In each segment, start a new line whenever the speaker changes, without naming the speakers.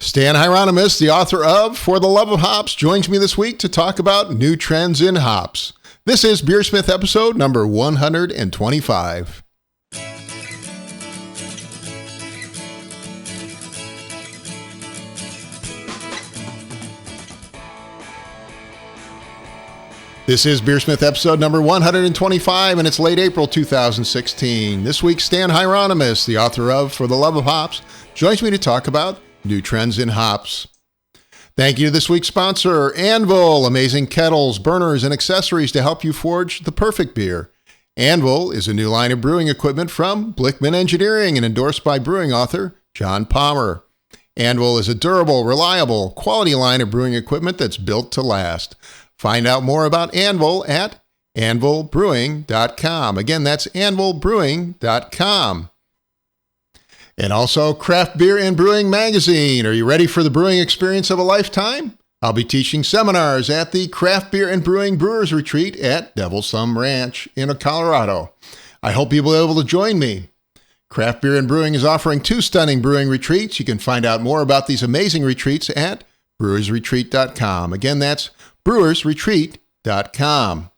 Stan Hieronymus, the author of For the Love of Hops, joins me this week to talk about new trends in hops. This is BeerSmith episode number 125. This is BeerSmith episode number 125, and it's late April 2016. This week, Stan Hieronymus, the author of For the Love of Hops, joins me to talk about new trends in hops. Thank you to this week's sponsor, Anvil, amazing kettles, burners, and accessories to help you forge the perfect beer. Anvil is a new line of brewing equipment from Blickman Engineering and endorsed by brewing author John Palmer. Anvil is a durable, reliable, quality line of brewing equipment that's built to last. Find out more about Anvil at anvilbrewing.com. Again, that's anvilbrewing.com. And also Craft Beer and Brewing Magazine. Are you ready for the brewing experience of a lifetime? I'll be teaching seminars at the Craft Beer and Brewing Brewers Retreat at Devil's Thumb Ranch in Colorado. I hope you'll be able to join me. Craft Beer and Brewing is offering 2 stunning brewing retreats. You can find out more about these amazing retreats at brewersretreat.com. Again, that's brewersretreat.com.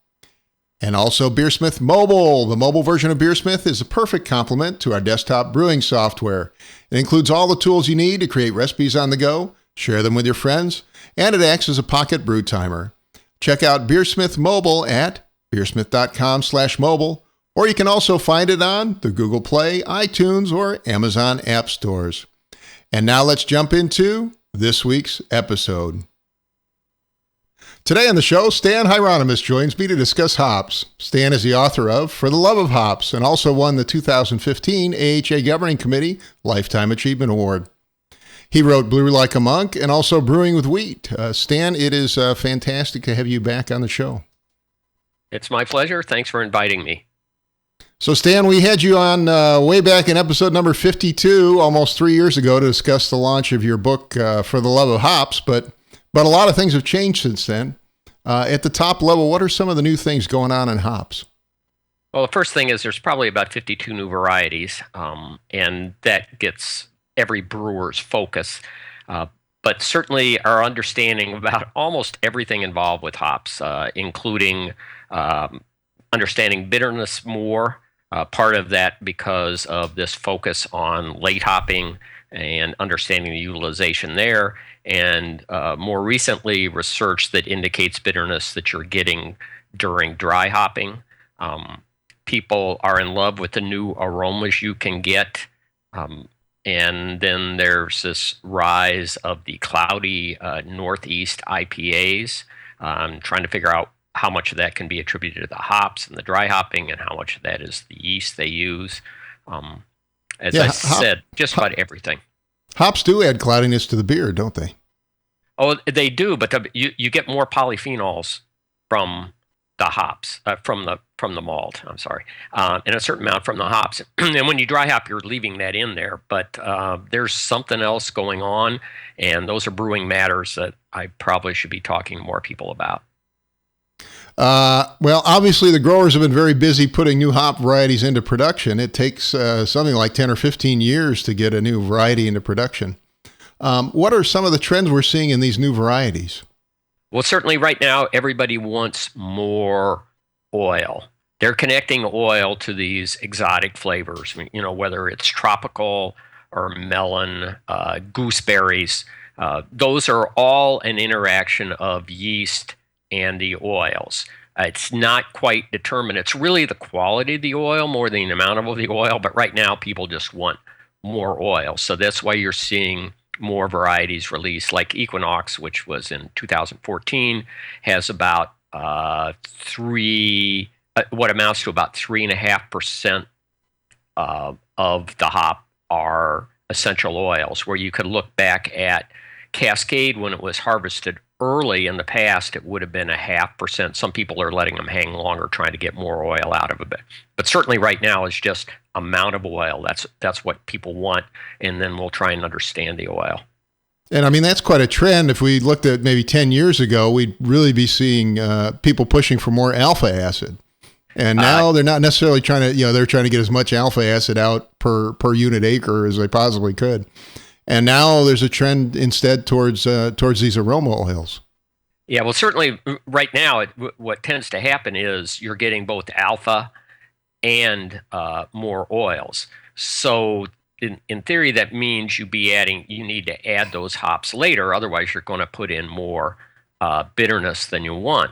And also BeerSmith Mobile. The mobile version of BeerSmith is a perfect complement to our desktop brewing software. It includes all the tools you need to create recipes on the go, share them with your friends, and it acts as a pocket brew timer. Check out BeerSmith Mobile at beersmith.com/mobile, or you can also find it on the Google Play, iTunes, or Amazon app stores. And now let's jump into this week's episode. Today on the show, Stan Hieronymus joins me to discuss hops. Stan is the author of For the Love of Hops and also won the 2015 AHA Governing Committee Lifetime Achievement Award. He wrote Brew Like a Monk and also Brewing with Wheat. Stan, it is fantastic to have you back on the show.
It's my pleasure. Thanks for inviting me.
So, Stan, we had you on way back in episode number 52, almost 3 years ago, to discuss the launch of your book, For the Love of Hops, but a lot of things have changed since then. At the top level, what are some of the new things going on in hops?
Well, the first thing is there's probably about 52 new varieties, and that gets every brewer's focus. But certainly our understanding about almost everything involved with hops, including understanding bitterness more, part of that because of this focus on late hopping and understanding the utilization there, and more recently research that indicates bitterness that you're getting during dry hopping. People are in love with the new aromas you can get, and then there's this rise of the cloudy Northeast IPAs, trying to figure out how much of that can be attributed to the hops and the dry hopping and how much of that is the yeast they use. As I said, just about everything.
Hops do add cloudiness to the beer, don't they?
Oh, they do, but you get more polyphenols from the hops, from the malt. I'm sorry, and a certain amount from the hops. And when you dry hop, you're leaving that in there. But there's something else going on, and those are brewing matters that I probably should be talking to more people about.
Well, obviously the growers have been very busy putting new hop varieties into production. It takes something like 10 or 15 years to get a new variety into production. What are some of the trends we're seeing in these new varieties?
Well, certainly right now, everybody wants more oil. They're connecting oil to these exotic flavors, whether it's tropical or melon, gooseberries. Those are all an interaction of yeast and the oils. It's not quite determined. It's really the quality of the oil more than the amount of the oil, but right now people just want more oil. So that's why you're seeing more varieties released, like Equinox, which was in 2014, has about what amounts to about 3.5% of the hop are essential oils, where you could look back at Cascade when it was harvested early in the past, it would have been 0.5%. Some people are letting them hang longer, trying to get more oil out of it. But certainly right now it's just amount of oil. That's what people want, and then we'll try and understand the oil.
And I mean, that's quite a trend. If we looked at maybe 10 years ago, we'd really be seeing people pushing for more alpha acid. And now they're not necessarily trying to, they're trying to get as much alpha acid out per unit acre as they possibly could. And now there's a trend instead towards these aroma oils.
Yeah, well, certainly right now, what tends to happen is you're getting both alpha and more oils. So in theory, that means you need to add those hops later. Otherwise, you're going to put in more bitterness than you want.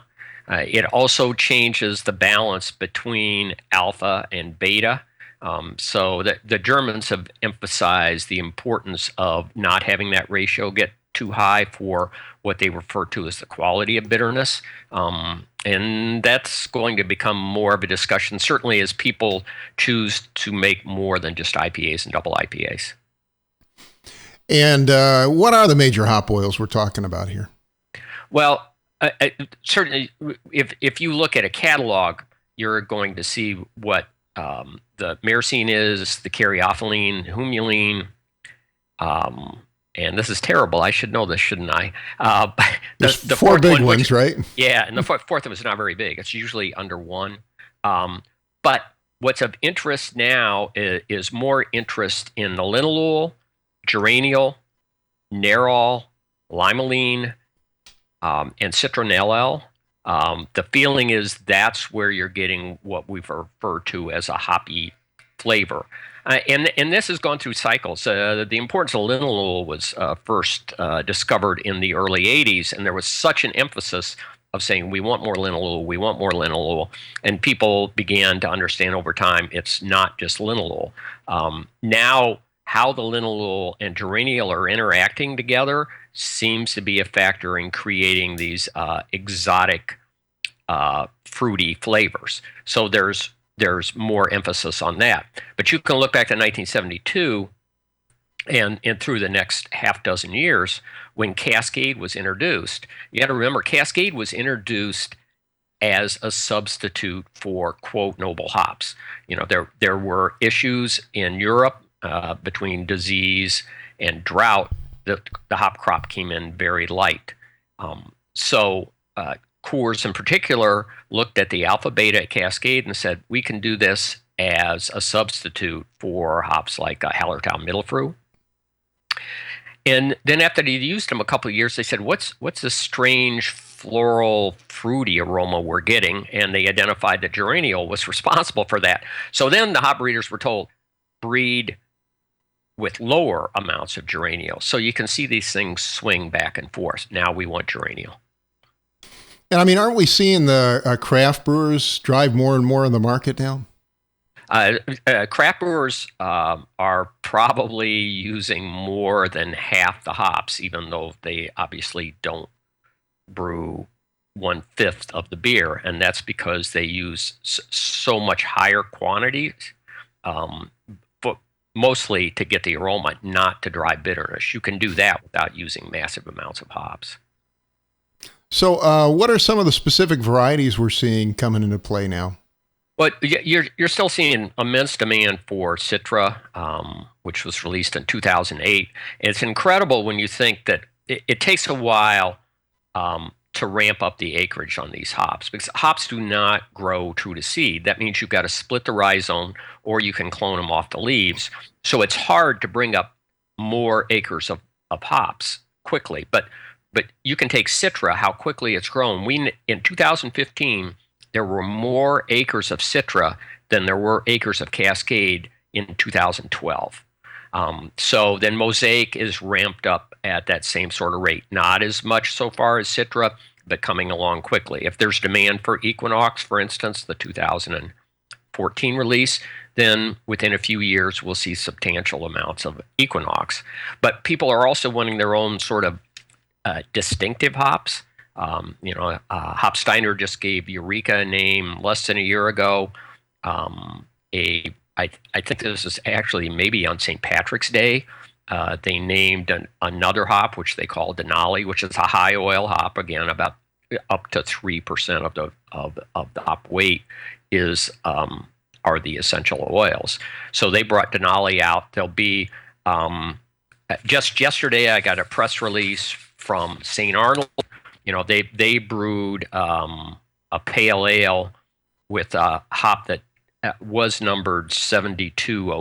It also changes the balance between alpha and beta. So the Germans have emphasized the importance of not having that ratio get too high for what they refer to as the quality of bitterness. And that's going to become more of a discussion, certainly as people choose to make more than just IPAs and double IPAs.
And what are the major hop oils we're talking about here?
Well, certainly, if you look at a catalog, you're going to see what the myrcene is, the caryophyllene, humulene, and this is terrible. I should know this, shouldn't I?
The four big ones, right?
Yeah, and the fourth one is not very big. It's usually under one. But what's of interest now is more interest in the linalool, geraniol, nerol, limonene, and citronellal. The feeling is that's where you're getting what we've referred to as a hoppy flavor. And this has gone through cycles. The importance of linalool was first discovered in the early 80s, and there was such an emphasis of saying, we want more linalool, we want more linalool. And people began to understand over time it's not just linalool. Now, how the linalool and geraniol are interacting together seems to be a factor in creating these exotic, fruity flavors. So there's more emphasis on that. But you can look back to 1972 and through the next half dozen years when Cascade was introduced. You got to remember, Cascade was introduced as a substitute for, quote, noble hops. You know, there were issues in Europe between disease and drought. The hop crop came in very light. So Coors in particular looked at the alpha beta at Cascade and said, we can do this as a substitute for hops like Hallertau Mittelfrüh. And then after they used them a couple of years, they said, what's this strange floral fruity aroma we're getting? And they identified that geraniol was responsible for that. So then the hop breeders were told, breed with lower amounts of geraniol. So you can see these things swing back and forth. Now we want geraniol.
And I mean, aren't we seeing the craft brewers drive more and more in the market now?
Craft brewers are probably using more than half the hops, even though they obviously don't brew 1/5 of the beer. And that's because they use so much higher quantities, but mostly to get the aroma, not to drive bitterness. You can do that without using massive amounts of hops.
So what are some of the specific varieties we're seeing coming into play now?
But you're still seeing immense demand for Citra, which was released in 2008. And it's incredible when you think that it takes a while to ramp up the acreage on these hops, because hops do not grow true to seed. That means you've got to split the rhizome, or you can clone them off the leaves. So it's hard to bring up more acres of hops quickly. But you can take Citra, how quickly it's grown. In 2015, there were more acres of Citra than there were acres of Cascade in 2012. So then Mosaic is ramped up at that same sort of rate. Not as much so far as Citra, but coming along quickly. If there's demand for Equinox, for instance, the 2014 release, then within a few years, we'll see substantial amounts of Equinox. But people are also wanting their own sort of distinctive hops. Hopsteiner just gave Eureka a name less than a year ago. I think this is actually maybe on St. Patrick's Day. They named another hop, which they call Denali, which is a high oil hop. Again, about up to 3% of the hop weight are the essential oils. So they brought Denali out. There'll be just yesterday, I got a press release from St. Arnold. You know, they brewed a pale ale with a hop that was numbered 72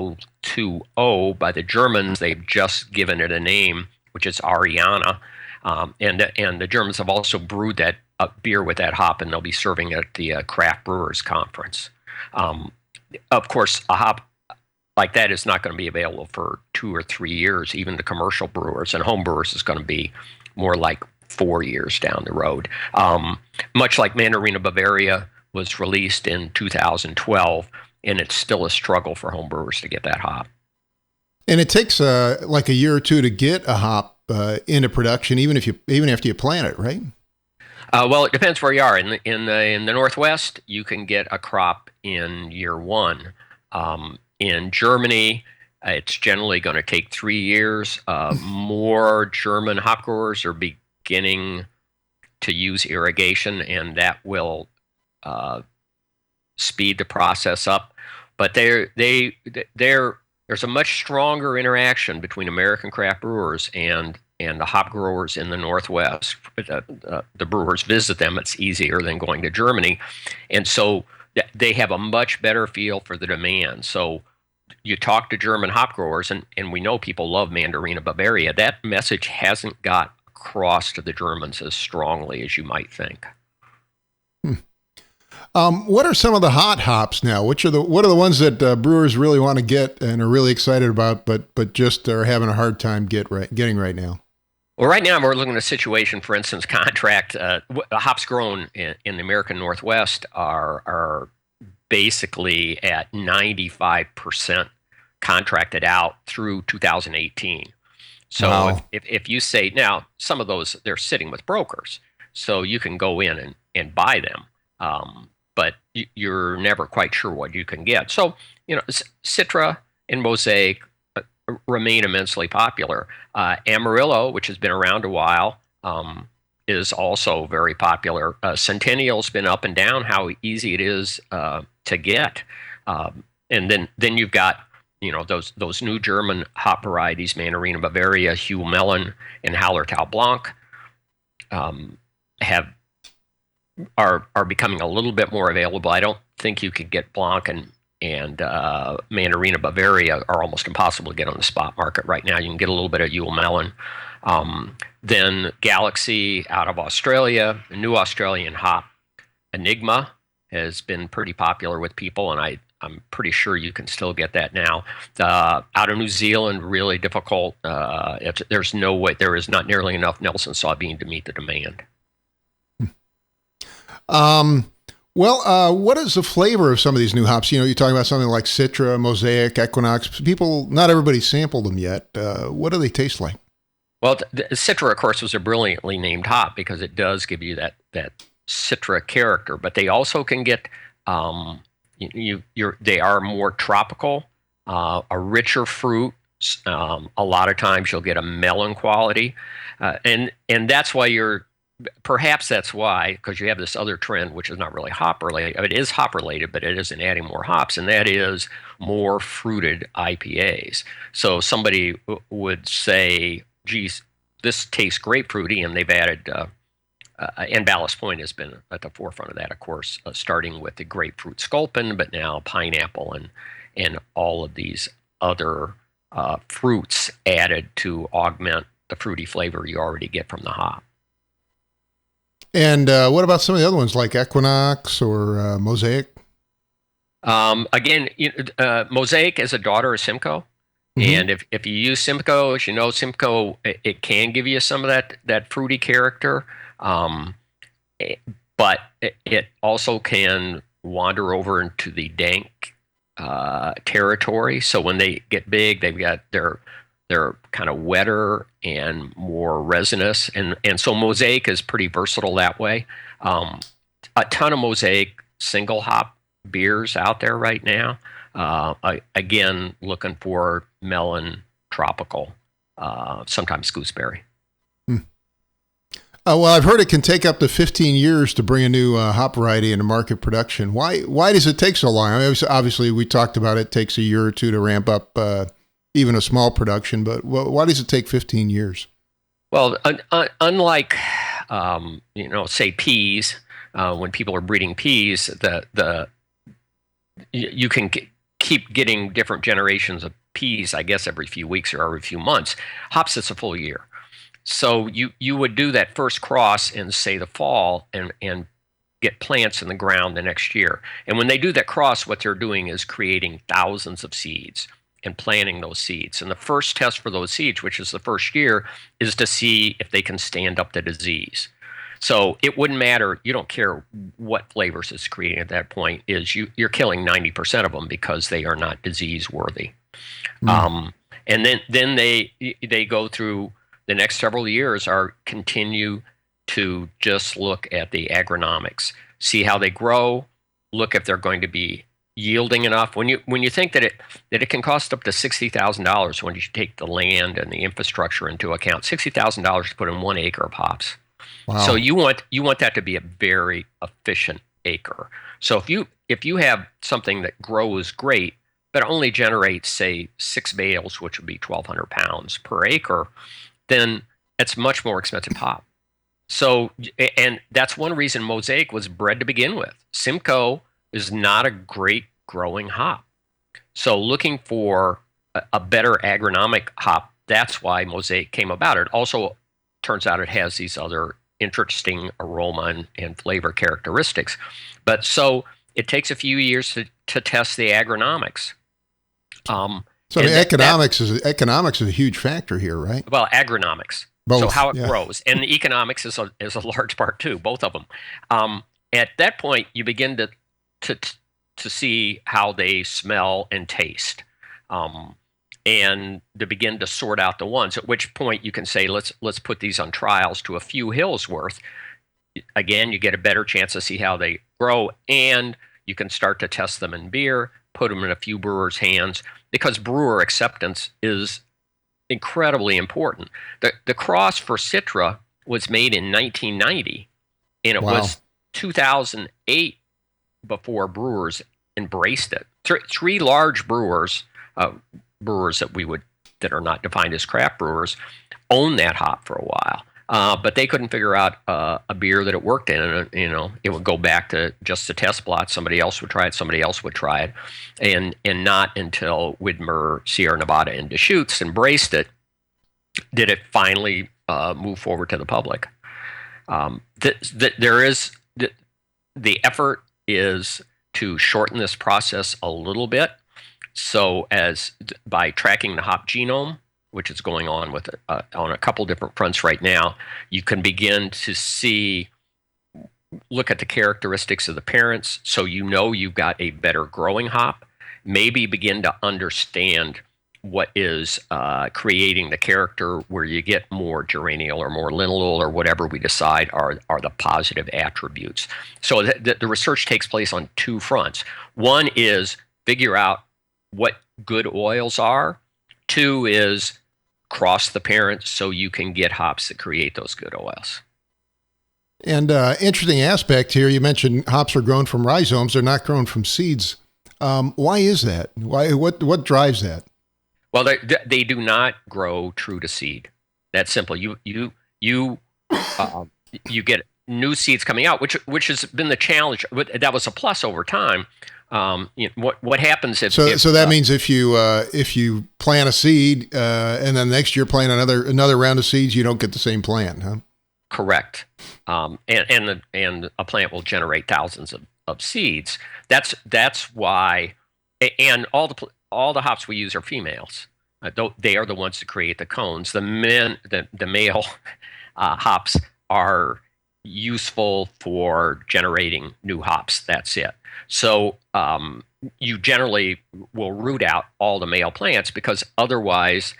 2.0 by the Germans. They've just given it a name, which is Ariana. And the Germans have also brewed that beer with that hop, and they'll be serving it at the Craft Brewers Conference. Of course, a hop like that is not going to be available for 2 or 3 years, even to commercial brewers, and home brewers is going to be more like 4 years down the road. Much like Mandarina Bavaria was released in 2012, and it's still a struggle for home brewers to get that hop.
And it takes like a year or two to get a hop into production, even after you plant it, right?
Well, it depends where you are. In the Northwest, you can get a crop in year 1. In Germany, it's generally going to take 3 years. More German hop growers are beginning to use irrigation, and that will speed the process up. But there's a much stronger interaction between American craft brewers and the hop growers in the Northwest. The brewers visit them. It's easier than going to Germany. And so they have a much better feel for the demand. So you talk to German hop growers, and we know people love Mandarina Bavaria. That message hasn't got across to the Germans as strongly as you might think.
What are some of the hot hops now? What are the ones that brewers really want to get and are really excited about, but just are having a hard time getting right now?
Well, right now we're looking at a situation, for instance, contract. Hops grown in the American Northwest are basically at 95% contracted out through 2018. So wow. if you say, now some of those, they're sitting with brokers, so you can go in and buy them, but you're never quite sure what you can get. So, Citra and Mosaic remain immensely popular. Amarillo, which has been around a while, is also very popular. Centennial's been up and down how easy it is to get, and then you've got those new German hop varieties, Mandarina Bavaria, Hugh Melon, and Hallertau Blanc, are becoming a little bit more available. I don't think you could get Blanc and Mandarina Bavaria are almost impossible to get on the spot market right now. You can get a little bit of Yule Melon. Then Galaxy out of Australia, a new Australian hop, Enigma, has been pretty popular with people, and I'm pretty sure you can still get that now. Out of New Zealand, really difficult. There's no way, there is not nearly enough Nelson Sauvignon to meet the demand.
What is the flavor of some of these new hops? You're talking about something like Citra, Mosaic, Equinox. Not everybody sampled them yet. What do they taste like?
Well, the Citra, of course, was a brilliantly named hop because it does give you that Citra character. But they also can get they are more tropical, a richer fruit. A lot of times you'll get a melon quality, and that's why perhaps that's why, because you have this other trend, which is not really hop related. It is hop related, but it isn't adding more hops, and that is more fruited IPAs. So somebody would say, geez, this tastes grapefruity, and they've added, and Ballast Point has been at the forefront of that, of course, starting with the grapefruit sculpin, but now pineapple and all of these other fruits added to augment the fruity flavor you already get from the hop.
And what about some of the other ones like Equinox or Mosaic?
Again, Mosaic is a daughter of Simcoe. Mm-hmm. And if you use Simcoe, as you know, Simcoe, it can give you some of that fruity character, but it also can wander over into the dank territory. So when they get big, they're kind of wetter and more resinous, and so Mosaic is pretty versatile that way. A ton of Mosaic single hop beers out there right now. Again, looking for melon, tropical, sometimes gooseberry.
Well, I've heard it can take up to 15 years to bring a new hop variety into market production. Why does it take so long? I mean, obviously, we talked about it takes a year or two to ramp up even a small production, but why does it take 15 years?
Well, unlike, say peas, when people are breeding peas, you can keep getting different generations peas, I guess, every few weeks or every few months. Hops, it's a full year. So you would do that first cross in, say, the fall and get plants in the ground the next year. And when they do that cross, what they're doing is creating thousands of seeds and planting those seeds. And the first test for those seeds, which is the first year, is to see if they can stand up to disease. So it wouldn't matter. You don't care what flavors it's creating at that point. You're killing 90% of them because they are not disease worthy. And then they go through the next several years are continue to just look at the agronomics, see how they grow, look if they're going to be yielding enough. When you think that it can cost up to $60,000 when you take the land and the infrastructure into account, $60,000 to put in 1 acre of hops. Wow. So you want that to be a very efficient acre. So if you have something that grows great but only generates, say, 6 bales, which would be 1,200 pounds per acre, then it's much more expensive hop. So, and that's one reason Mosaic was bred to begin with. Simcoe is not a great growing hop. So looking for a better agronomic hop, that's why Mosaic came about. It also turns out it has these other interesting aroma and flavor characteristics. But so it takes a few years to test the agronomics.
So the economics is a huge factor here, right?
Well, agronomics. Both, so how it grows, and the economics is a large part too. Both of them. At that point, you begin to see how they smell and taste, and to begin to sort out the ones. At which point you can say, let's put these on trials to a few hills worth. Again, you get a better chance to see how they grow, and you can start to test them in beer, put them in a few brewers' hands, because brewer acceptance is incredibly important. The cross for Citra was made in 1990, and it was 2008 before brewers embraced it. Three large brewers that are not defined as craft brewers, owned that hop for a while. But they couldn't figure out a beer that it worked in. And, it would go back to just the test plot. Somebody else would try it. Somebody else would try it. And not until Widmer, Sierra Nevada, and Deschutes embraced it did it finally move forward to the public. The effort is to shorten this process a little bit. So by tracking the hop genome, which is going on on a couple different fronts right now, you can begin to look at the characteristics of the parents, so you've got a better growing hop. Maybe begin to understand what is creating the character where you get more geraniol or more linalool or whatever we decide are the positive attributes. So the research takes place on two fronts. One is figure out what good oils are. Two is cross the parents so you can get hops that create those good oils.
And interesting aspect here, you mentioned hops are grown from rhizomes. They're not grown from seeds. Why is that? What drives that?
Well, they do not grow true to seed. That's simple. You get new seeds coming out, which has been the challenge. That was a plus over time. What happens if
so that means if you plant a seed and then next year plant another round of seeds, you don't get the same plant, huh?
Correct. And a plant will generate thousands of seeds. That's why, and all the hops we use are females. They are the ones that create the cones. The male hops are useful for generating new hops. That's it. So you generally will root out all the male plants, because otherwise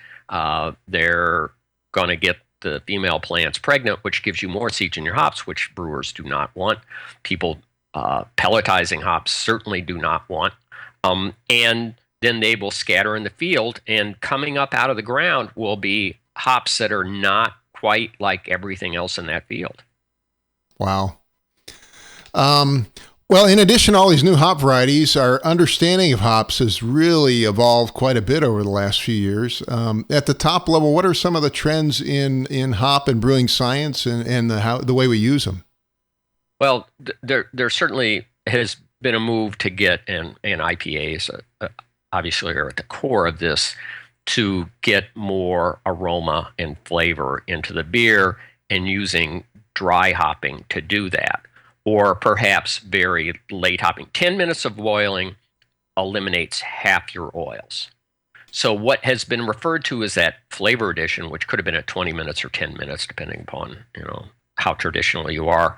they're going to get the female plants pregnant, which gives you more seeds in your hops, which brewers do not want. People pelletizing hops certainly do not want. And then they will scatter in the field, and coming up out of the ground will be hops that are not quite like everything else in that field.
Wow. Well, in addition to all these new hop varieties, our understanding of hops has really evolved quite a bit over the last few years. At the top level, what are some of the trends in hop and brewing science and the way we use them?
Well, there certainly has been a move to get, and IPA is obviously are at the core of this, to get more aroma and flavor into the beer, and using dry hopping to do that, or perhaps very late hopping. 10 minutes of boiling eliminates half your oils. So what has been referred to as that flavor addition, which could have been at 20 minutes or 10 minutes, depending upon how traditional you are.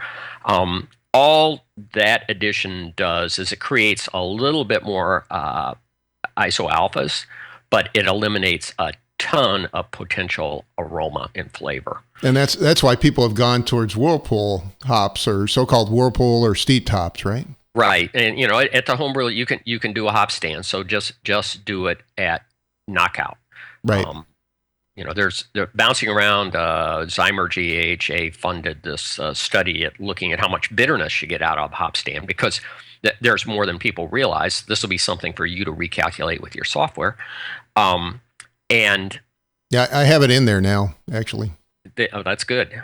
All that addition does is it creates a little bit more isoalphas, but it eliminates a ton of potential aroma and flavor.
And that's why people have gone towards whirlpool hops, or so-called whirlpool or steeped hops, right?
Right, and at the homebrew you can do a hop stand, so just do it at knockout.
Right.
They're bouncing around. Zymer GHA funded this study at looking at how much bitterness you get out of a hop stand, because there's more than people realize. This will be something for you to recalculate with your software. And
yeah, I have it in there now, actually.
That's good.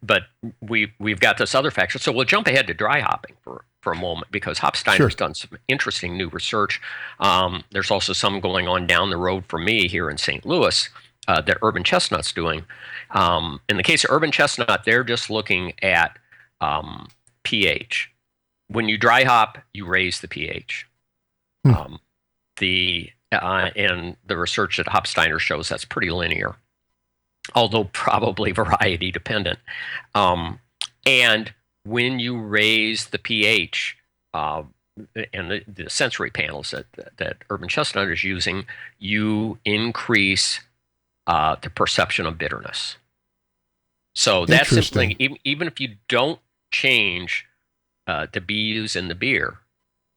But we've got this other factor. So we'll jump ahead to dry hopping for a moment, because Hopsteiner's done some interesting new research. There's also some going on down the road from me here in St. Louis that Urban Chestnut's doing. In the case of Urban Chestnut, they're just looking at pH. When you dry hop, you raise the pH. And the research at Hopsteiner shows that's pretty linear, although probably variety dependent. And when you raise the pH, and the sensory panels that Urban Chestnut is using, you increase the perception of bitterness. So that's something, even if you don't change the BUs in the beer,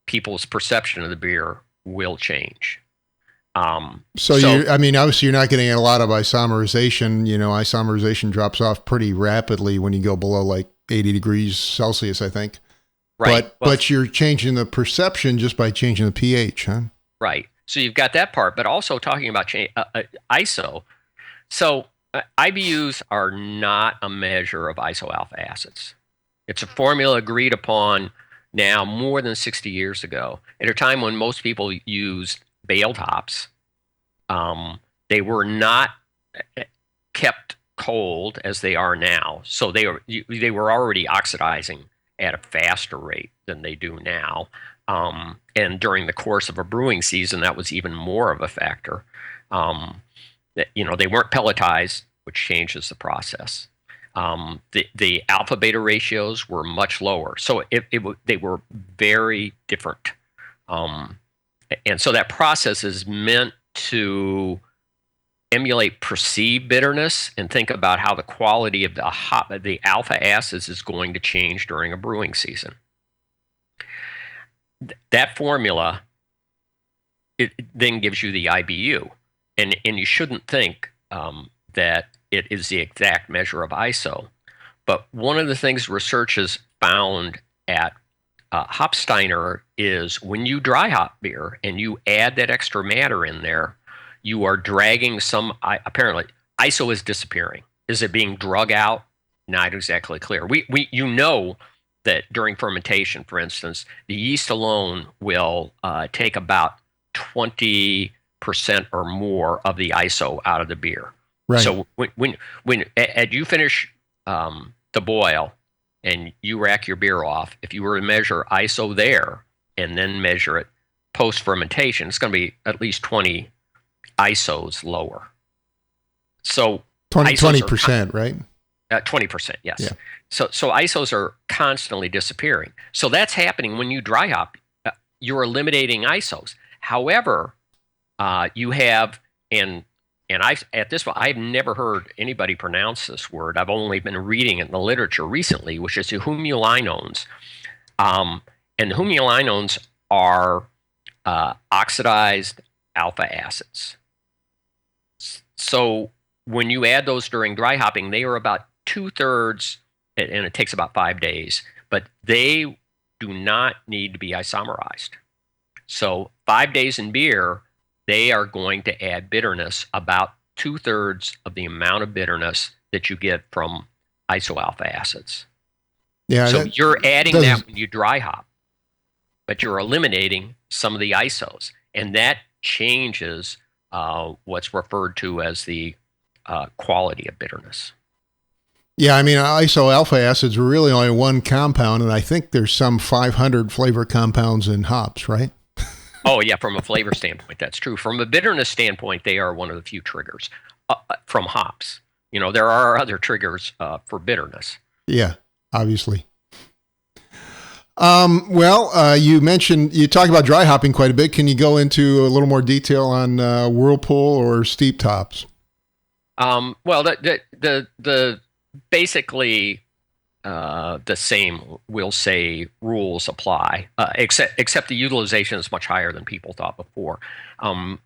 people's perception of the beer will change.
Obviously you're not getting a lot of isomerization. Isomerization drops off pretty rapidly when you go below like 80 degrees Celsius, I think. Right. But you're changing the perception just by changing the pH, huh?
Right. So you've got that part, but also talking about ISO. So IBUs are not a measure of isoalpha acids. It's a formula agreed upon now more than 60 years ago, at a time when most people used baled hops. They were not kept cold as they are now, so they were already oxidizing at a faster rate than they do now. And during the course of a brewing season, that was even more of a factor. They weren't pelletized, which changes the process. The alpha beta ratios were much lower, so they were very different. And so that process is meant to emulate perceived bitterness, and think about how the quality of the alpha acids is going to change during a brewing season. That formula, it then gives you the IBU, and you shouldn't think that it is the exact measure of ISO. But one of the things research has found at Hopsteiner is when you dry hop beer and you add that extra matter in there, you are dragging some, apparently, ISO is disappearing. Is it being drug out? Not exactly clear. You know that during fermentation, for instance, the yeast alone will take about 20% or more of the ISO out of the beer. Right. So when you finish the boil and you rack your beer off, if you were to measure ISO there and then measure it post fermentation, it's going to be at least 20 ISOs lower. So
20%, right?
20%, yes.
Yeah.
So ISOs are constantly disappearing. So that's happening when you dry hop. You're eliminating ISOs. However, you have, and at this point, I've never heard anybody pronounce this word. I've only been reading it in the literature recently, which is the humulinones. And the humulinones are oxidized alpha acids. So when you add those during dry hopping, they are about 2/3, and it takes about 5 days, but they do not need to be isomerized. So 5 days in beer, they are going to add bitterness, about 2/3 of the amount of bitterness that you get from isoalpha acids. Yeah. So you're adding that when you dry hop, but you're eliminating some of the ISOs. and that changes what's referred to as the quality of bitterness.
Yeah, I mean, iso alpha acids are really only one compound, and I think there's some 500 flavor compounds in hops, right?
Oh, yeah, from a flavor standpoint, that's true. From a bitterness standpoint, they are one of the few triggers from hops. There are other triggers for bitterness.
Yeah, obviously. You talk about dry hopping quite a bit. Can you go into a little more detail on whirlpool or steep tops?
Well, the basically the same, we'll say, rules apply, except the utilization is much higher than people thought before. And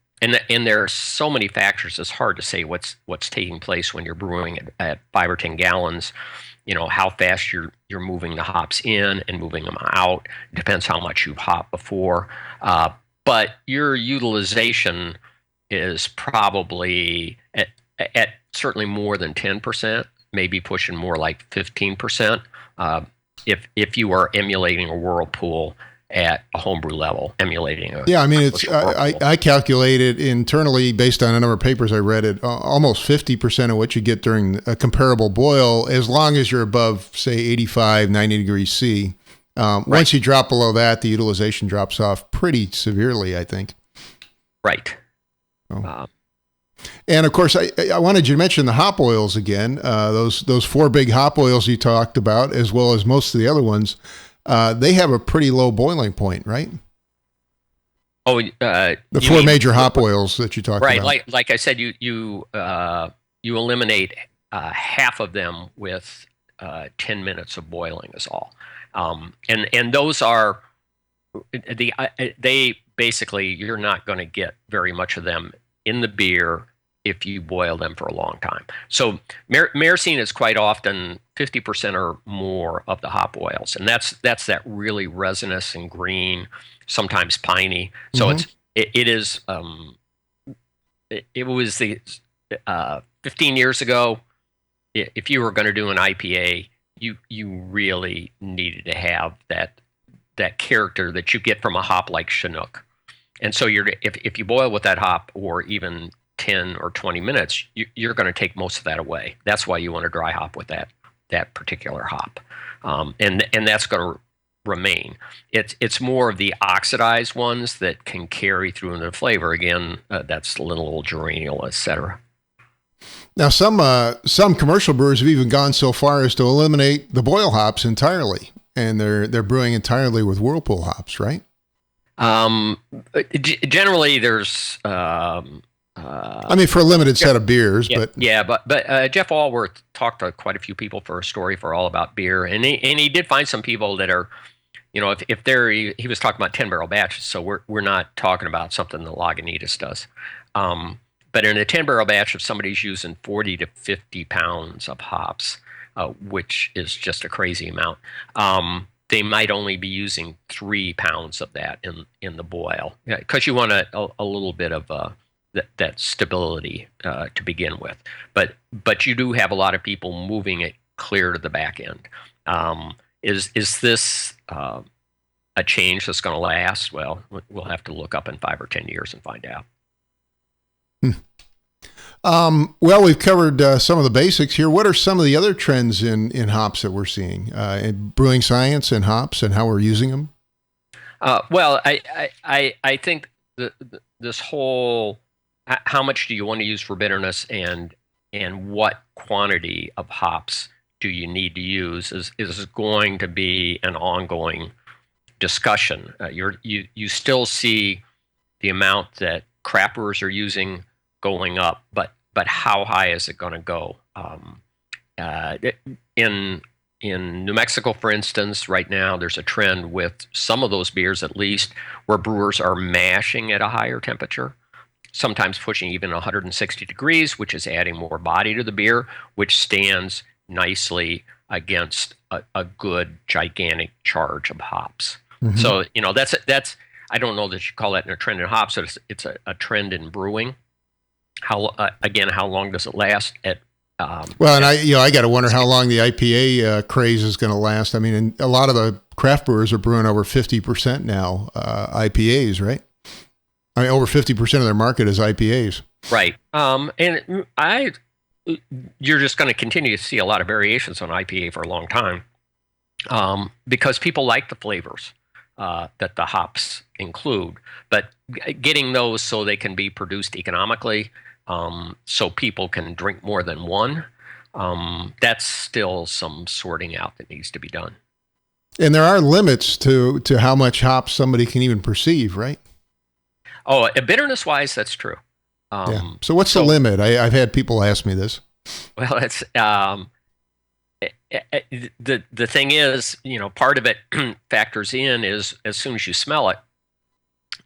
there are so many factors. It's hard to say what's taking place when you're brewing at 5 or 10 gallons. How fast you're moving the hops in and moving them out. It depends how much you've hopped before. But your utilization is probably at certainly more than 10%, maybe pushing more like 15%. If you are emulating a whirlpool at a homebrew level, emulating a
I calculated internally based on a number of papers I read it, almost 50% of what you get during a comparable boil, as long as you're above, say, 85, 90 degrees C. Right. Once you drop below that, the utilization drops off pretty severely, I think.
Right.
And of course, I wanted you to mention the hop oils again. Those 4 big hop oils you talked about, as well as most of the other ones. They have a pretty low boiling point, right?
Oh,
the 4 major hop oils that you talked about.
Right, like I said, you eliminate half of them with 10 minutes of boiling is all, and those are they basically, you're not going to get very much of them in the beer if you boil them for a long time. So myrcene is quite often 50% or more of the hop oils, and that's that really resinous and green, sometimes piney. So it was the 15 years ago. If you were going to do an IPA, you really needed to have that character that you get from a hop like Chinook. And so if you boil with that hop or even 10 or 20 minutes, you're going to take most of that away. That's why you want to dry hop with that particular hop, and that's going to remain. It's more of the oxidized ones that can carry through into the flavor. Again, that's linalool, geraniol, etc.
Now, some commercial brewers have even gone so far as to eliminate the boil hops entirely, and they're brewing entirely with whirlpool hops, right?
Generally, there's.
For a limited set of beers,
but Jeff Allworth talked to quite a few people for a story for All About Beer, and he did find some people that are, if they're, he was talking about 10-barrel batches, so we're not talking about something that Lagunitas does, but in a 10-barrel batch, if somebody's using 40 to 50 pounds of hops, which is just a crazy amount, they might only be using 3 pounds of that in the boil, because you want a little bit of that stability to begin with, but you do have a lot of people moving it clear to the back end. Is this a change that's going to last? Well, we'll have to look up in 5 or 10 years and find out.
Well, we've covered some of the basics here. What are some of the other trends in hops that we're seeing in brewing science and hops and how we're using them?
Well, I think this whole how much do you want to use for bitterness and what quantity of hops do you need to use is going to be an ongoing discussion. You still see the amount that craft brewers are using going up, but how high is it going to go? In New Mexico, for instance, right now there's a trend with some of those beers, at least, where brewers are mashing at a higher temperature, sometimes pushing even 160 degrees, which is adding more body to the beer, which stands nicely against a good gigantic charge of hops. Mm-hmm. So that's I don't know that you call that a trend in hops, but it's a trend in brewing. How long does it last? I got to wonder
how long the IPA craze is going to last. I mean, a lot of the craft brewers are brewing over 50% now IPAs, right? I mean, over 50% of their market is IPAs.
Right. You're just going to continue to see a lot of variations on IPA for a long time, because people like the flavors that the hops include, but getting those so they can be produced economically, so people can drink more than one, that's still some sorting out that needs to be done.
And there are limits to how much hops somebody can even perceive, right?
Oh, bitterness-wise, that's true.
Yeah. So what's the limit? I've had people ask me this.
Well, it's the thing is, part of it factors in is as soon as you smell it,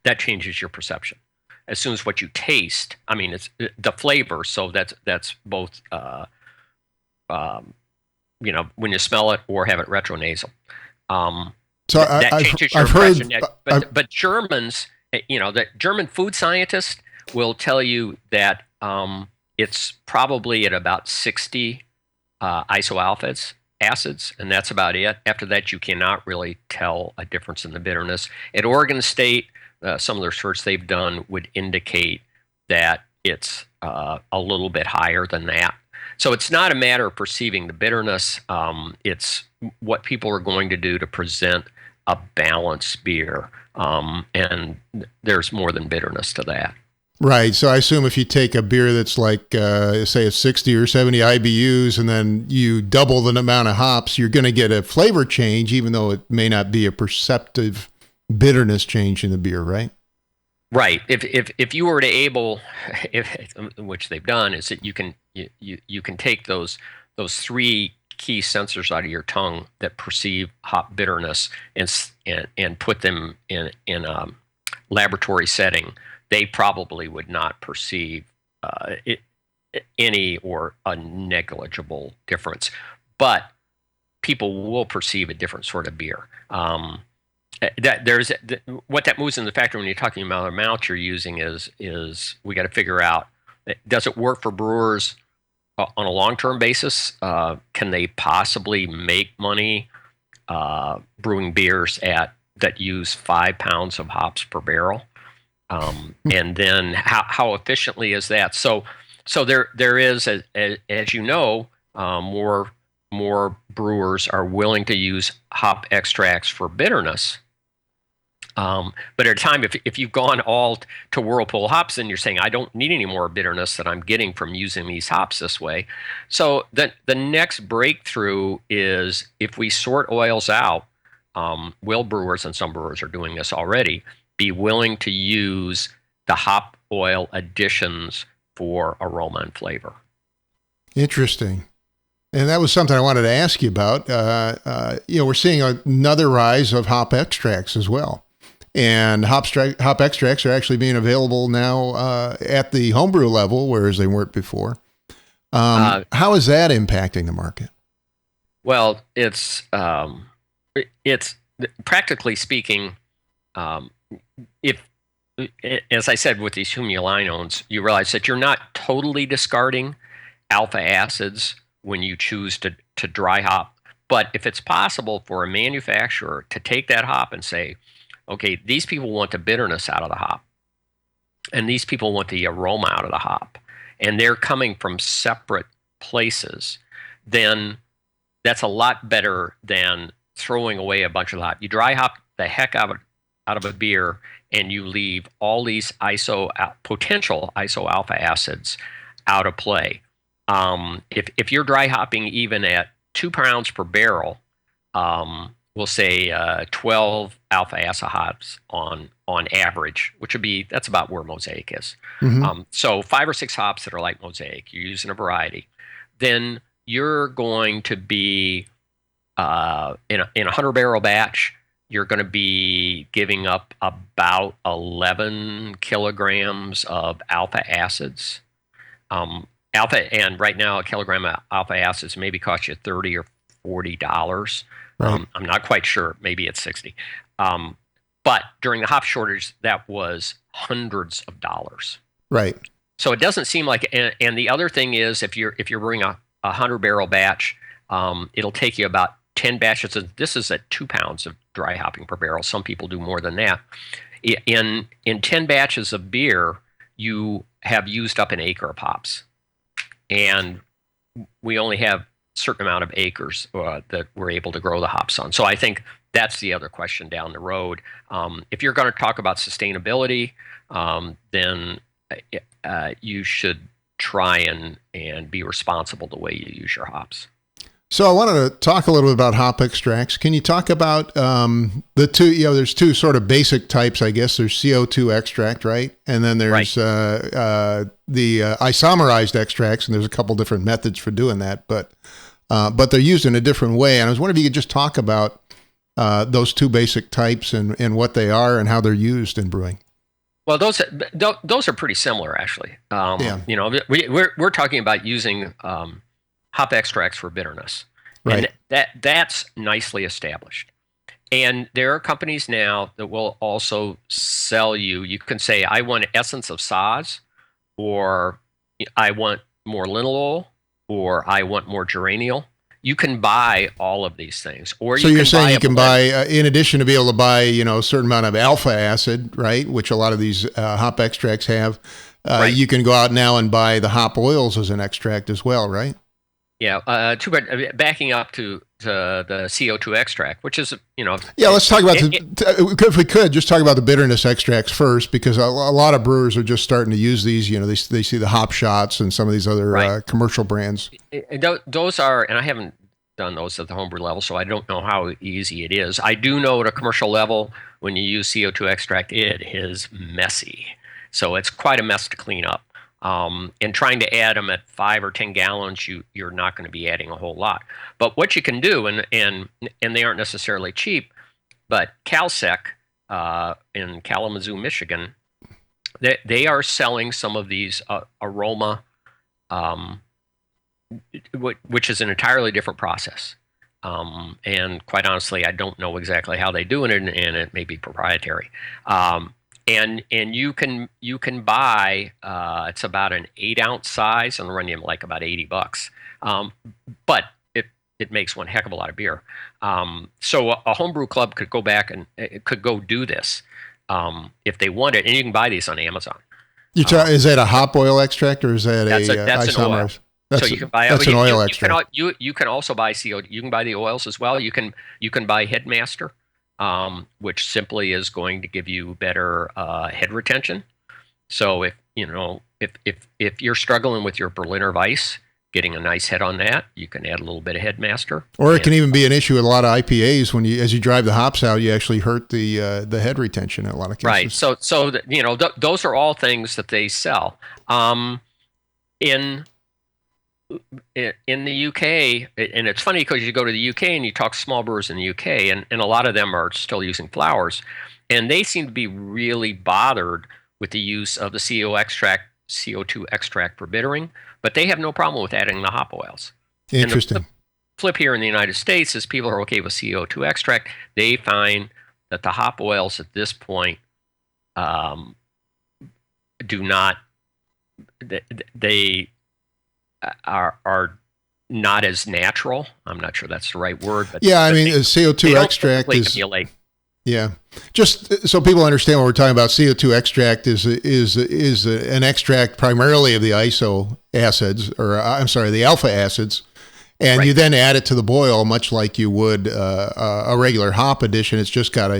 that changes your perception. As soon as what you taste, I mean, it's the flavor. So that's both, when you smell it or have it retronasal.
So
that changes your impression. But Germans, the German food scientists will tell you that it's probably at about 60 isoalpha acids, and that's about it. After that, you cannot really tell a difference in the bitterness. At Oregon State, some of the research they've done would indicate that it's a little bit higher than that. So it's not a matter of perceiving the bitterness. It's what people are going to do to present a balanced beer, and there's more than bitterness to that.
Right. So I assume if you take a beer that's like, say, a 60 or 70 IBUs, and then you double the amount of hops, you're going to get a flavor change, even though it may not be a perceptive bitterness change in the beer, right?
Right. If you were to which they've done, is that you can take those three key sensors out of your tongue that perceive hop bitterness and put them in a laboratory setting. They probably would not perceive any or a negligible difference, but people will perceive a different sort of beer. What that moves in the factor when you're talking about the amount you're using is we got to figure out, does it work for brewers on a long-term basis? Can they possibly make money brewing beers that use 5 pounds of hops per barrel? And then how efficiently is that? So there is, as you know, more brewers are willing to use hop extracts for bitterness. But at a time, if you've gone all to Whirlpool hops, then you're saying, I don't need any more bitterness that I'm getting from using these hops this way. So the next breakthrough is, if we sort oils out, will brewers, and some brewers are doing this already, be willing to use the hop oil additions for aroma and flavor.
Interesting. And that was something I wanted to ask you about. We're seeing another rise of hop extracts as well. And hop extracts are actually being available now at the homebrew level, whereas they weren't before. How is that impacting the market?
Well, it's practically speaking, if, as I said, with these humulinones, you realize that you're not totally discarding alpha acids when you choose to dry hop. But if it's possible for a manufacturer to take that hop and say, okay, these people want the bitterness out of the hop, and these people want the aroma out of the hop, and they're coming from separate places, then that's a lot better than throwing away a bunch of hop. You dry hop the heck out of a beer, and you leave all these potential isoalpha acids out of play. If you're dry hopping even at 2 pounds per barrel, we'll say 12 alpha acid hops on average, that's about where Mosaic is. Mm-hmm. So 5 or 6 hops that are like Mosaic, you're using a variety, then you're going to be in a 100-barrel batch, you're going to be giving up about 11 kilograms of alpha acids. And right now, a kilogram of alpha acids maybe cost you $30 or $40. Right. I'm not quite sure. Maybe it's 60. But during the hop shortage, that was hundreds of dollars.
Right.
So it doesn't seem like. And the other thing is, if you're brewing a 100-barrel batch, it'll take you about 10 batches. This is at 2 pounds of dry hopping per barrel. Some people do more than that. In 10 batches of beer, you have used up an acre of hops, and we only have a certain amount of acres that we're able to grow the hops on. So I think that's the other question down the road. If you're going to talk about sustainability, then you should try and be responsible the way you use your hops.
So I wanted to talk a little bit about hop extracts. Can you talk about the two? There's two sort of basic types, I guess. There's CO2 extract, right? And then there's the isomerized extracts, and there's a couple different methods for doing that, but they're used in a different way. And I was wondering if you could just talk about those two basic types and what they are and how they're used in brewing.
Well, those are pretty similar, actually. We're talking about using hop extracts for bitterness,
right?
And that's nicely established. And there are companies now that will also sell you. You can say, I want essence of Saz, or I want more linalool, or I want more geraniol. You can buy all of these things. Or
so you're saying you can buy, in addition to be able to buy, a certain amount of alpha acid, right, which a lot of these hop extracts have. Right. You can go out now and buy the hop oils as an extract as well, right?
Yeah. Backing up to the CO2 extract, which is,
Yeah, let's talk about if we could just talk about the bitterness extracts first, because a lot of brewers are just starting to use these. They see the hop shots and some of these other commercial brands.
Those are, and I haven't done those at the homebrew level, so I don't know how easy it is. I do know at a commercial level, when you use CO2 extract, it is messy. So it's quite a mess to clean up. And trying to add them at 5 or 10 gallons, you're not going to be adding a whole lot. But what you can do, and they aren't necessarily cheap, but CalSec in Kalamazoo, Michigan, they are selling some of these aroma, which is an entirely different process. And quite honestly, I don't know exactly how they do it, and it may be proprietary. And you can buy it's about an 8-ounce size and run you like about $80. But it makes one heck of a lot of beer. So a homebrew club could go back and it could go do this if they wanted, and you can buy these on Amazon.
Is that a hop oil extract, or is that that's
an oil? So you can buy
an oil extract.
You can also buy CO. You can buy the oils as well. You can buy Headmaster, which simply is going to give you better head retention. So if you're struggling with your Berliner Weiss, getting a nice head on that, you can add a little bit of Headmaster. Or
it can even be an issue with a lot of IPAs as you drive the hops out, you actually hurt the head retention in a lot of cases.
Right. So those are all things that they sell. In the UK, and it's funny because you go to the UK and you talk to small brewers in the UK, and a lot of them are still using flowers, and they seem to be really bothered with the use of the CO2 extract for bittering, but they have no problem with adding the hop oils.
Interesting.
And the flip here in the United States is people are okay with CO2 extract. They find that the hop oils at this point do not, they are not as natural. I'm not sure that's the right word, but
yeah, I mean, CO2 extract is. Yeah, just so people understand what we're talking about, CO2 extract is an extract primarily of the iso acids, or I'm sorry, the alpha acids, and you then add it to the boil, much like you would a regular hop addition. It's just got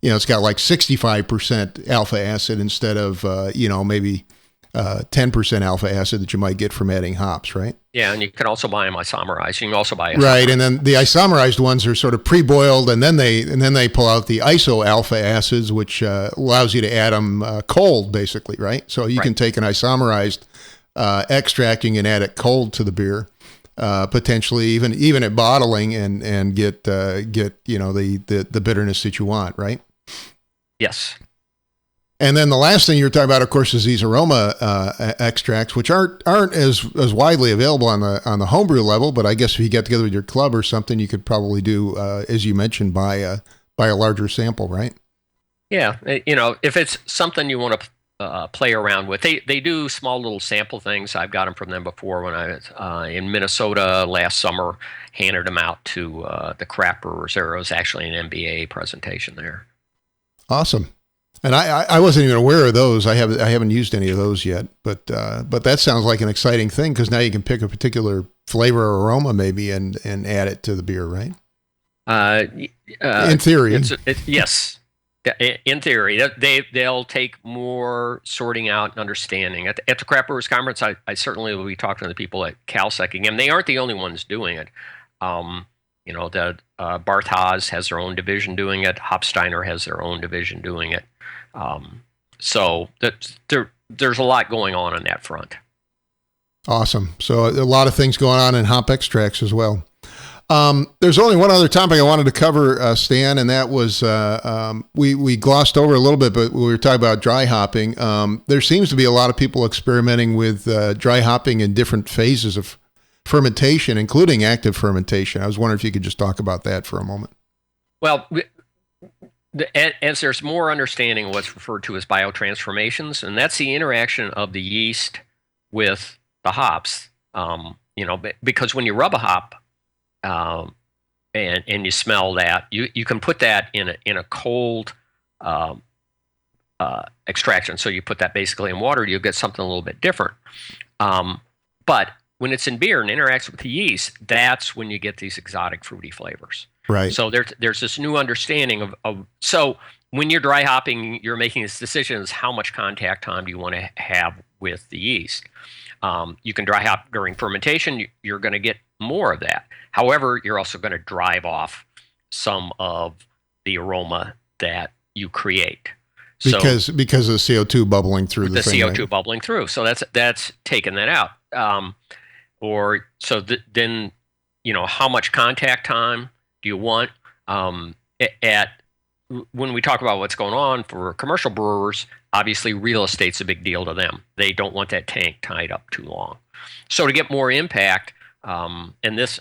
it's got like 65% alpha acid instead of maybe 10% alpha acid that you might get from adding hops, right?
Yeah, and you can also buy them isomerized. You can also buy
right, and then the isomerized ones are sort of pre-boiled, and then they pull out the iso alpha acids, which allows you to add them cold, basically, right? So you can take an isomerized extract, you can add it cold to the beer, potentially even at bottling, and get the bitterness that you want, right?
Yes.
And then the last thing you're talking about, of course, is these aroma extracts, which aren't as widely available on the homebrew level. But I guess if you get together with your club or something, you could probably do, as you mentioned, buy a larger sample, right?
Yeah, if it's something you want to play around with, they do small little sample things. I've got them from them before when I was in Minnesota last summer. Handed them out to the craft brewers. There was actually an MBA presentation there.
Awesome. And I wasn't even aware of those. I haven't used any of those yet. But that sounds like an exciting thing because now you can pick a particular flavor or aroma maybe and add it to the beer, right? In theory,
yes. In theory, they'll take more sorting out and understanding. At the Craft Brewers Conference, I certainly will be talking to the people at CalSec again. They aren't the only ones doing it. Barth Haas has their own division doing it. Hopsteiner has their own division doing it. So there's a lot going on that front. Awesome.
So a lot of things going on in hop extracts as well. There's only one other topic I wanted to cover, Stan, and that was we glossed over a little bit, but we were talking about dry hopping. There seems to be a lot of people experimenting with dry hopping in different phases of fermentation, including active fermentation. I was wondering if you could just talk about that for a moment.
Well, as there's more understanding of what's referred to as biotransformations, and that's the interaction of the yeast with the hops. Because when you rub a hop, and you smell that, you can put that in a cold extraction. So you put that basically in water, you'll get something a little bit different. But when it's in beer and interacts with the yeast, that's when you get these exotic fruity flavors.
Right.
So there's this new understanding of so when you're dry hopping, you're making this decision is how much contact time do you want to have with the yeast. You can dry hop during fermentation, you're going to get more of that. However, you're also going to drive off some of the aroma that you create.
Because of the CO2 bubbling through the thing,
CO2 bubbling through. So that's taking that out. Then, how much contact time do you want? When we talk about what's going on for commercial brewers, obviously real estate's a big deal to them. They don't want that tank tied up too long. So to get more impact, and there's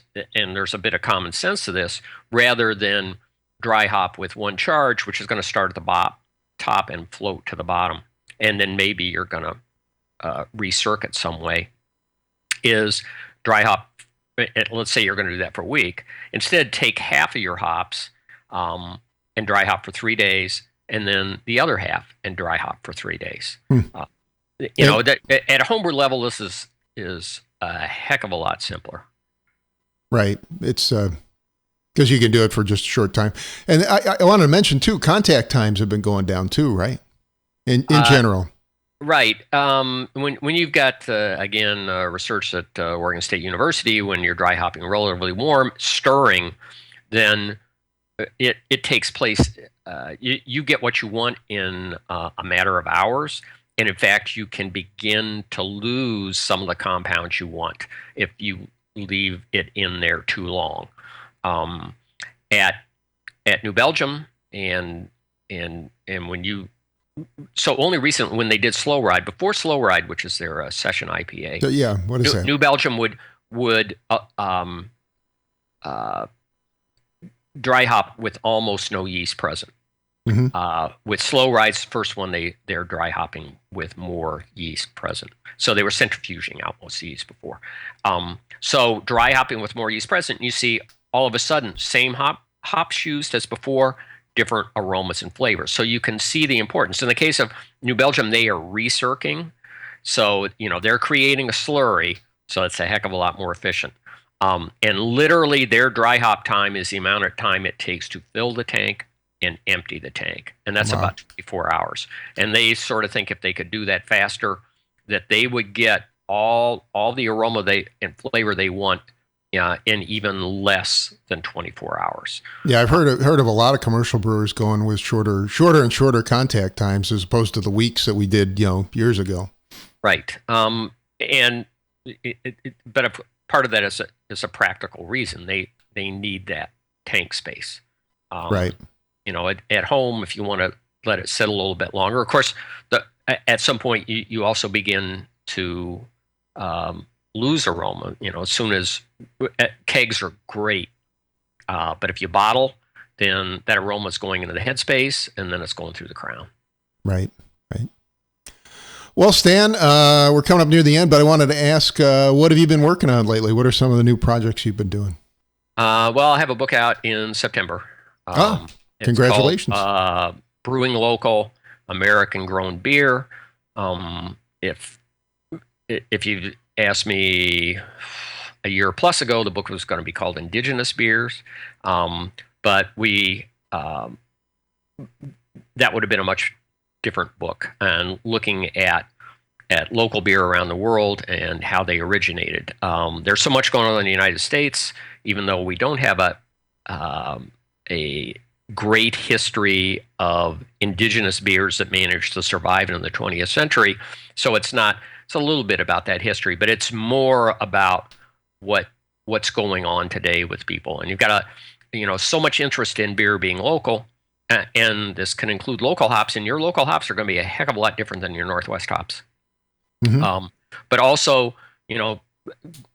a bit of common sense to this, rather than dry hop with one charge, which is going to start at the top and float to the bottom, and then maybe you're going to recircuit some way, is dry hop. Let's say you're going to do that for a week. Instead, take half of your hops and dry hop for 3 days, and then the other half and dry hop for 3 days. At a homebrew level, this is a heck of a lot simpler.
Right. It's because you can do it for just a short time. And I wanted to mention too, contact times have been going down too, right? In general.
Right. When you've got research at Oregon State University, when you're dry hopping relatively warm, stirring, then it takes place. You get what you want in a matter of hours. And in fact, you can begin to lose some of the compounds you want if you leave it in there too long. At New Belgium and only recently when they did Slow Ride, before Slow Ride, which is their session IPA.
So, yeah, what is that?
New Belgium would dry hop with almost no yeast present. Mm-hmm. With Slow Ride's first one, they're dry hopping with more yeast present. So they were centrifuging out most yeast before. So dry hopping with more yeast present, you see all of a sudden same hops used as before, different aromas and flavors. So you can see the importance. In the case of New Belgium, they are recircing. So they're creating a slurry. So it's a heck of a lot more efficient. And literally their dry hop time is the amount of time it takes to fill the tank and empty the tank. And that's about 24 hours. And they sort of think if they could do that faster, that they would get all the aroma and flavor they want in even less than 24 hours.
Yeah, I've heard of a lot of commercial brewers going with shorter and shorter contact times as opposed to the weeks that we did, years ago.
Right. But part of that is a practical reason. They need that tank space.
Right.
At home, if you want to let it sit a little bit longer, of course, at some point you also begin to lose aroma. As soon as kegs are great, but if you bottle, then that aroma is going into the headspace, and then it's going through the crown.
Right. Well, Stan, we're coming up near the end, but I wanted to ask, what have you been working on lately? What are some of the new projects you've been doing?
Well, I have a book out in September.
Congratulations.
Brewing Local, American-grown beer. If you asked me a year plus ago, the book was going to be called Indigenous Beers, but that would have been a much different book, and looking at local beer around the world and how they originated. There's so much going on in the United States, even though we don't have a great history of indigenous beers that managed to survive in the 20th century. So it's a little bit about that history, but it's more about what's going on today with people. And you've got so much interest in beer being local, and this can include local hops, and your local hops are going to be a heck of a lot different than your Northwest hops. Mm-hmm. But also,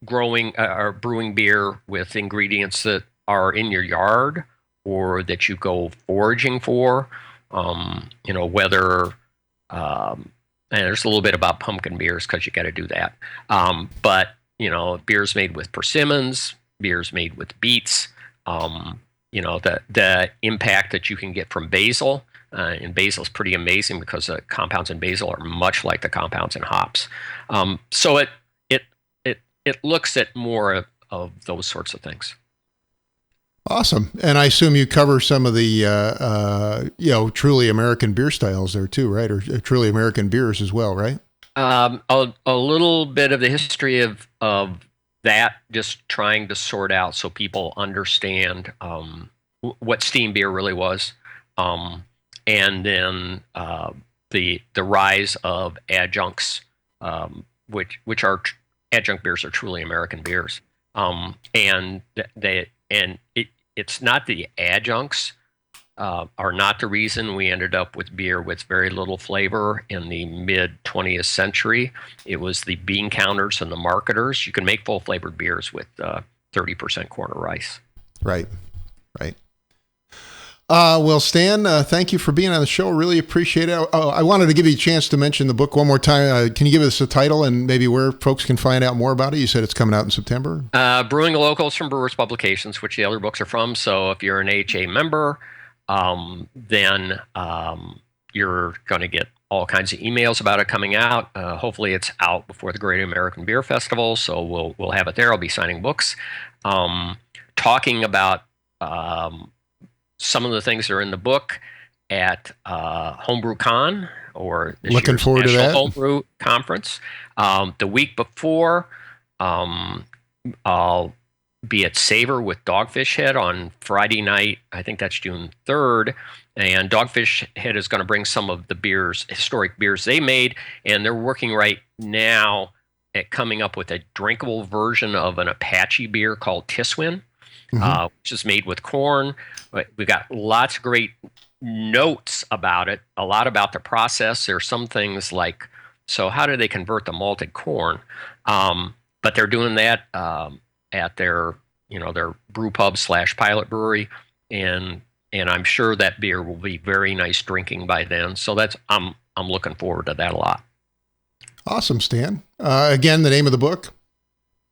growing or brewing beer with ingredients that are in your yard or that you go foraging for, whether, and there's a little bit about pumpkin beers because you got to do that. But, beers made with persimmons, beers made with beets, the impact that you can get from basil. And basil is pretty amazing because the compounds in basil are much like the compounds in hops. So it looks at more of those sorts of things.
Awesome. And I assume you cover some of the, truly American beer styles there too, right? Or truly American beers as well, right?
A little bit of the history of that, just trying to sort out so people understand what steam beer really was. And then the rise of adjuncts, which are adjunct beers are truly American beers. And it's not the adjuncts are not the reason we ended up with beer with very little flavor in the mid 20th century. It was the bean counters and the marketers. You can make full flavored beers with 30% corn or rice.
Right. Well, Stan, thank you for being on the show. Really appreciate it. I wanted to give you a chance to mention the book one more time. Can you give us a title and maybe where folks can find out more about it? You said it's coming out in September.
Brewing Locals from Brewers Publications, which the other books are from. So if you're an AHA member, then you're going to get all kinds of emails about it coming out. Hopefully it's out before the Great American Beer Festival, so we'll have it there. I'll be signing books, talking about some of the things that are in the book at Homebrew Con, or this
looking
year's
forward
National
to that
Homebrew Conference. The week before, I'll be at Savor with Dogfish Head on Friday night. I think that's June 3rd. And Dogfish Head is going to bring some of the historic beers they made, and they're working right now at coming up with a drinkable version of an Apache beer called Tiswin. Which is made with corn. We got lots of great notes about it, a lot about the process. There's some things like, so how do they convert the malted corn? But they're doing that at their brew pub / pilot brewery, and I'm sure that beer will be very nice drinking by then. So I'm looking forward to that a lot.
Awesome, Stan. Again, the name of the book?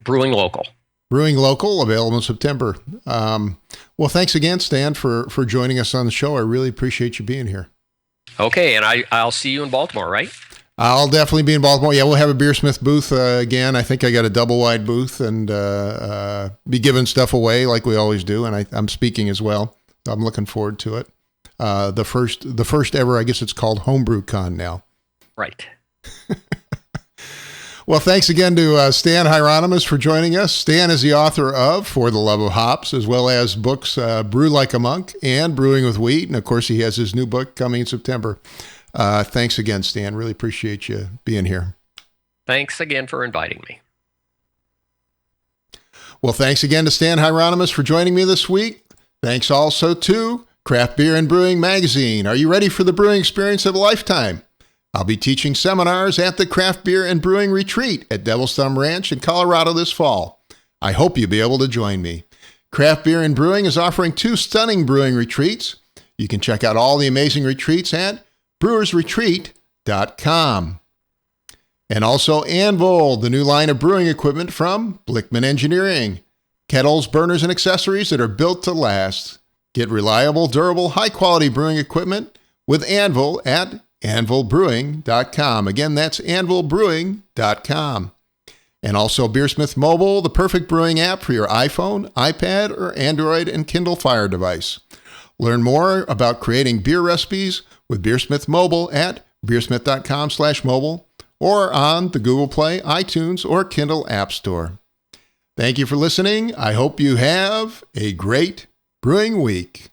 Brewing Local.
Brewing Local, available in September. Well, thanks again, Stan, for joining us on the show. I really appreciate you being here.
Okay, and I'll see you in Baltimore, right?
I'll definitely be in Baltimore. Yeah, we'll have a BeerSmith booth again. I think I got a double-wide booth and be giving stuff away like we always do, and I'm speaking as well. I'm looking forward to it. The first ever, I guess it's called Homebrew Con now.
Right.
Well, thanks again to Stan Hieronymus for joining us. Stan is the author of For the Love of Hops, as well as books Brew Like a Monk and Brewing with Wheat. And, of course, he has his new book coming in September. Thanks again, Stan. Really appreciate you being here.
Thanks again for inviting me.
Well, thanks again to Stan Hieronymus for joining me this week. Thanks also to Craft Beer and Brewing Magazine. Are you ready for the brewing experience of a lifetime? I'll be teaching seminars at the Craft Beer and Brewing Retreat at Devil's Thumb Ranch in Colorado this fall. I hope you'll be able to join me. Craft Beer and Brewing is offering 2 stunning brewing retreats. You can check out all the amazing retreats at brewersretreat.com. And also Anvil, the new line of brewing equipment from Blickman Engineering. Kettles, burners, and accessories that are built to last. Get reliable, durable, high-quality brewing equipment with Anvil at anvilbrewing.com. Again, that's anvilbrewing.com. And also BeerSmith Mobile, the perfect brewing app for your iPhone, iPad, or Android and Kindle Fire device. Learn more about creating beer recipes with BeerSmith Mobile at beersmith.com/mobile or on the Google Play, iTunes, or Kindle App Store. Thank you for listening. I hope you have a great brewing week.